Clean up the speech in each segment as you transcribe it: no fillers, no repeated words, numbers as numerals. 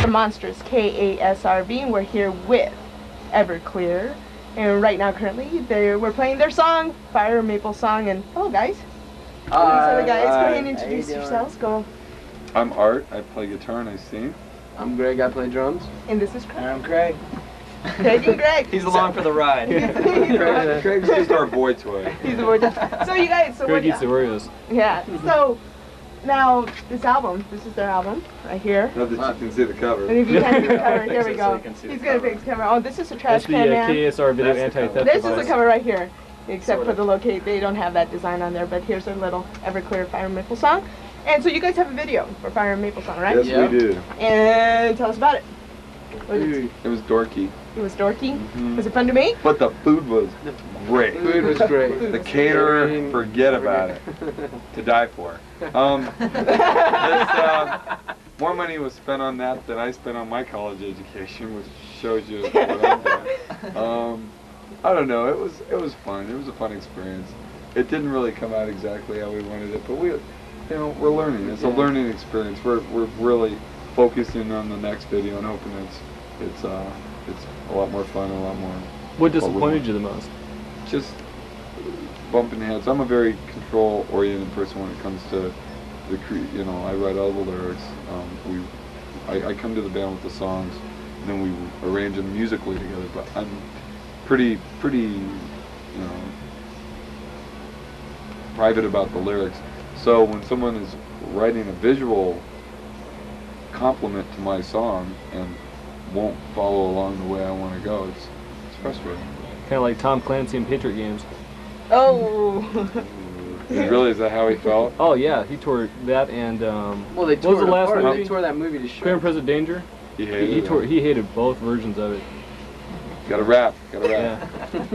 Monsters, KASRV, and we're here with Everclear. And right now, currently, we're playing their song, Fire Maple Song. And hello, guys. So the guys, go ahead and introduce yourselves. Go. I'm Art. I play guitar and I sing. I'm Greg. I play drums. And this is Craig. And I'm Craig. Craig and Greg. He's along for the ride. Craig's just our boy toy. He's the boy toy. So you guys, Greg eats the Oreos. Yeah. So now this album, this is their album right here. Not that you can see the cover. And if you can see the cover, here we So go. you can see He's the gonna cover. fix the cover. Oh, this is a trash That's the can man. KSR video That's the anti-theft This device. is the cover right here, except Sort for of. the locate. They don't have that design on there, but here's a little Everclear Fire Maple Song. And so you guys have a video for Fire Maple Song, right? Yes, Yeah. we do. And tell us about it. Was it, It was dorky, it was dorky. Mhm. Was it fun to make? but the food was great. Food was great. The caterer, forget about it. To die for. More money was spent on that than I spent on my college education, which shows you what I'm doing. I don't know. It was fun. It was a fun experience. It didn't really come out exactly how we wanted it, but we're learning. It's a learning experience. We're really focusing on the next video and hoping it's a lot more fun, a lot more. What disappointed you the most? Just bumping heads. I'm a very control-oriented person when it comes to I write all the lyrics. I come to the band with the songs, and then we arrange them musically together. But I'm pretty, private about the lyrics. So when someone is writing a visual compliment to my song and won't follow along the way I want to go, it's frustrating. Kind of like Tom Clancy in Patriot Games. Oh. Really, is that how he felt? Oh yeah, he tore that and Well, they what tore was the it last apart. movie? They tore that movie to shit. Grand President Danger. He hated He hated both versions of it. Got a rap. Yeah.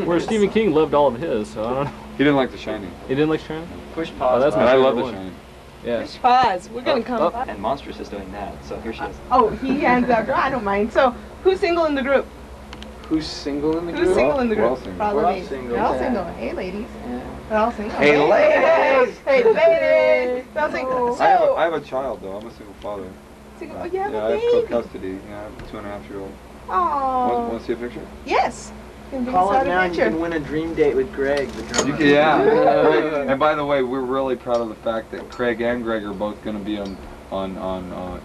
Whereas Stephen King loved all of his, so I don't know. He didn't like The Shining. He didn't like Shining? Push Oh, pause. that's And my I favorite love The one. Shining. Yeah. Push pause. We're gonna come back. And Monstrous is doing that, so here she is. Oh, he hands out. I don't mind. So who's single in the group? Who's single in the group? Who's single in the We're all group? single. Probably. We're all single. We're all Yeah. single. Hey, ladies. Yeah. We're all single. Hey, ladies! Hey, ladies! We're all single. So, I have a child though. I'm a single father. single. Oh, you have Yeah, I a have baby. co-custody. Yeah, I have a 2.5-year-old. Aww. Want to see a picture? Yes. Can Call us it now and you can win a dream date with Greg, the drummer. Yeah. And by the way, we're really proud of the fact that Craig and Greg are both going to be on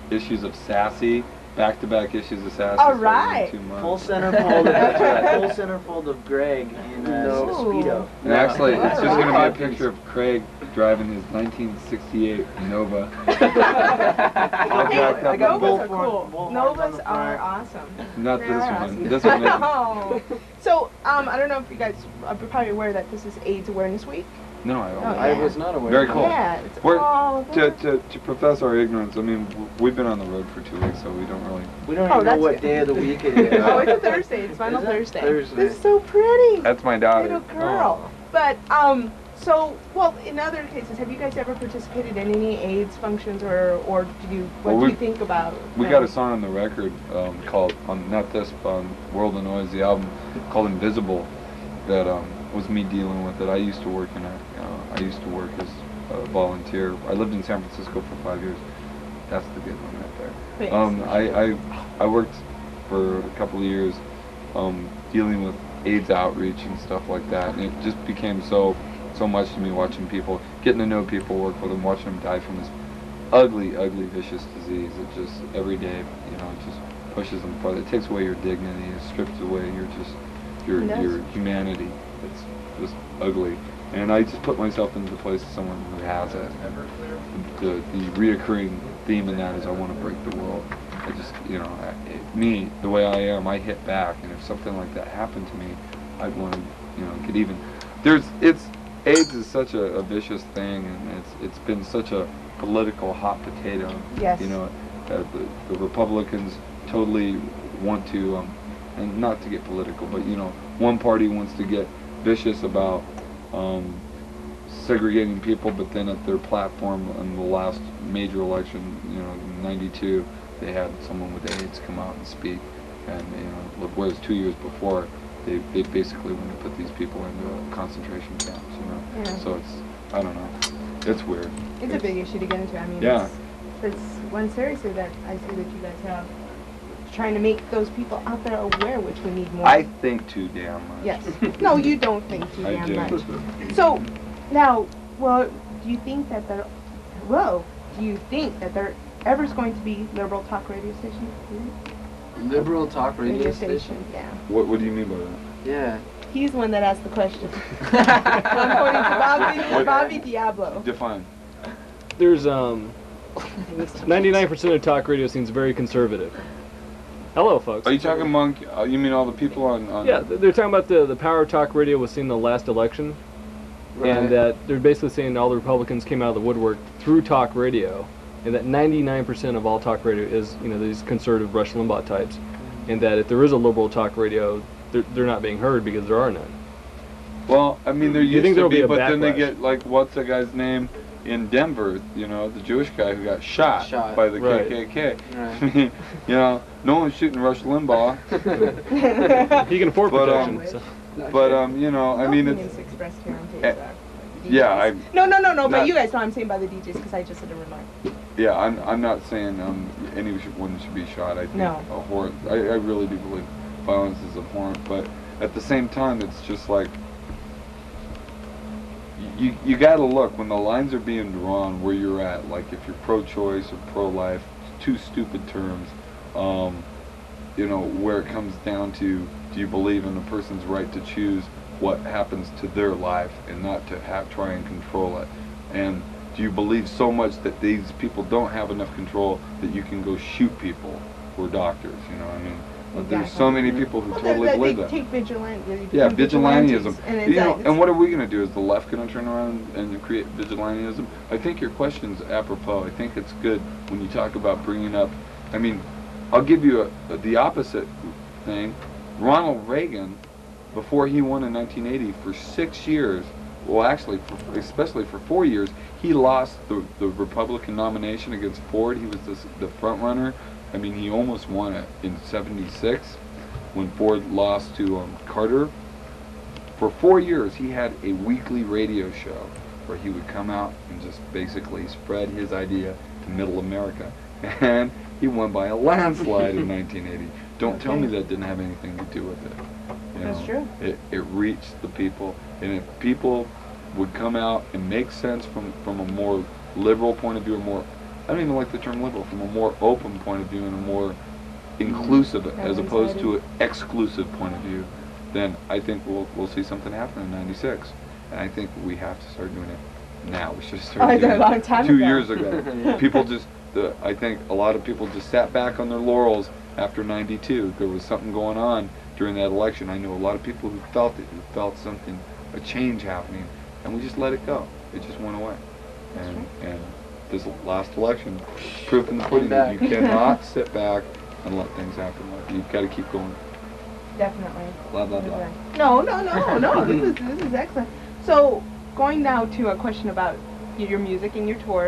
issues of Sassy, back-to-back issues of Sassy. All starting in right. 2 months. Full centerfold of full centerfold of Greg in No. Speedo. And actually, it's just going to be a Alright. picture of Craig driving his 1968 Nova. I got Novas bull are horn- cool. bull horns on Novas the are front. awesome. Not They this are one. awesome. This one is. No. So, I don't know if you guys are probably aware that this is AIDS Awareness Week. No, I don't. Oh, I yeah. was not aware. Very of cool. that. Yeah, it's We're, all to profess our ignorance, I mean, we've been on the road for 2 weeks, so we don't really. We don't Oh, even know that's what good. day of the week it is. Oh, it's a Thursday. It's final Is it? Thursday. Thursday. This is so pretty. That's my Little daughter. girl. But, so, well, in other cases, have you guys ever participated in any AIDS functions or did you, what Well, do we- you think about We them? got a song on the record called, not this, but on World of Noise, the album called Invisible, that was me dealing with it. I used to work as a volunteer. I lived in San Francisco for 5 years. That's the good one right there. Thanks. I worked for a couple of years dealing with AIDS outreach and stuff like that, and it just became so much to me watching people, getting to know people, work with them, watching them die from this ugly, vicious disease. It just, every day, it just pushes them further. It takes away your dignity, it strips away your humanity. It's just ugly. And I just put myself into the place of someone who has it. The reoccurring theme in that is I want to break the world. I just, me, the way I am, I hit back, and if something like that happened to me, I'd want to, get even. AIDS is such a vicious thing, and it's been such a political hot potato. Yes. The Republicans totally want to, and not to get political, but one party wants to get vicious about segregating people, but then at their platform in the last major election, in '92, they had someone with AIDS come out and speak, and whereas 2 years before, they basically want to put these people into concentration camps, Yeah. So it's, I don't know, it's weird. It's a big issue to get into. I mean, Yeah. it's one seriously that I see that you guys have trying to make those people out there aware, which we need more. I think too damn much. Yes. No, you don't think too I damn do. much. So, now, well, do you think that there, ever's going to be liberal talk radio stations? Liberal talk radio station? Yeah. What do you mean by that? Yeah. He's the one that asked the question. According to Bobby Diablo. Define. There's 99% of talk radio seems very conservative. Hello, folks. Are you talking among? You mean all the people on? Yeah, they're talking about the power of talk radio was seen in the last election, and that they're basically saying all the Republicans came out of the woodwork through talk radio, and that 99% of all talk radio is these conservative Rush Limbaugh types, and that if there is a liberal talk radio, they're not being heard because there are none. Well, I mean, there You used think to there'll be, be a but then they backlash? get like, what's the guy's name in Denver? The Jewish guy who got shot by the Right. KKK. Right. No one's shooting Rush Limbaugh. He can afford But, protection. so. But I mean, Opinions it's expressed here on eh, TasteRock. yeah, No, not- but you guys know I'm saying by the DJs because I just said a remark. yeah. I'm not saying anyone should be shot. I think No. I really do believe violence is abhorrent, but at the same time, it's just like you got to look when the lines are being drawn where you're at. Like if you're pro-choice or pro-life, two stupid terms. Where it comes down to, do you believe in a person's right to choose what happens to their life and not to try and control it? And do you believe so much that these people don't have enough control that you can go shoot people who are doctors? There's so many people who totally believe they that. take vigilante. Yeah, vigilantism. And it's like, And what are we going to do? Is the left going to turn around and create vigilantism? I think your question's apropos. I think it's good when you talk about bringing up. I mean, I'll give you the opposite thing. Ronald Reagan, before he won in 1980, for 6 years, well, actually, especially for 4 years, he lost the Republican nomination against Ford. He was the front runner. I mean, he almost won it in '76 when Ford lost to Carter. For 4 years, he had a weekly radio show where he would come out and just basically spread his idea to Middle America. And he won by a landslide in 1980. Don't tell me that didn't have anything to do with it. That's true. It reached the people, and if people would come out and make sense from a more liberal point of view, I don't even like the term liberal, from a more open point of view and a more inclusive as opposed to an exclusive point of view, then I think we'll see something happen in '96. And I think we have to start doing it now. We should have started doing a long time it 2 ago. years ago. People just, I think a lot of people just sat back on their laurels after '92. There was something going on during that election. I know a lot of people who felt it, who felt something, a change happening, and we just let it go. It just went away. And this last election, proof in the pudding that you cannot sit back and let things happen. You've got to keep going. Definitely. Blah blah blah. No. This is excellent. So, going now to a question about your music and your tour.